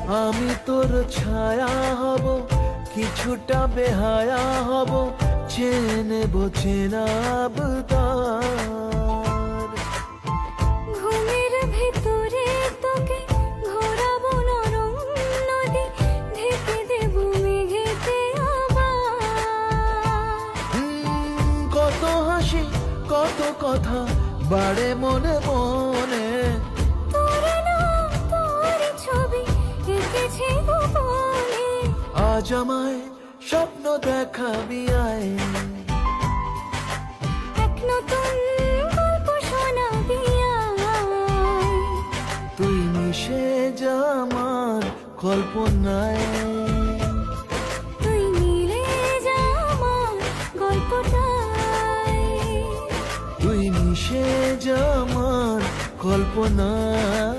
আমি তোর ছায়া হব, কিছুটা বেহায়া হব, চেনে নেব চেনা আবদার। ঘুমের ভেতরে তোকে ঘোরাবো নরম নদী, ঢেকে দেব মেঘেতে আবার। কত হাসি কত কথা বাড়ে মনে মনে, তোর নাম তোর ছবি এঁকেছি গোপনে। আজ আমায় স্বপ্ন দেখাবি আয়, এক নতুন গল্প শোনাবি আয়। তুই মিশে যা আমার কল্পনায়, তুই মিলে যা আমার গল্পটায়। তুই মিশে যা আমার কল্পনায়।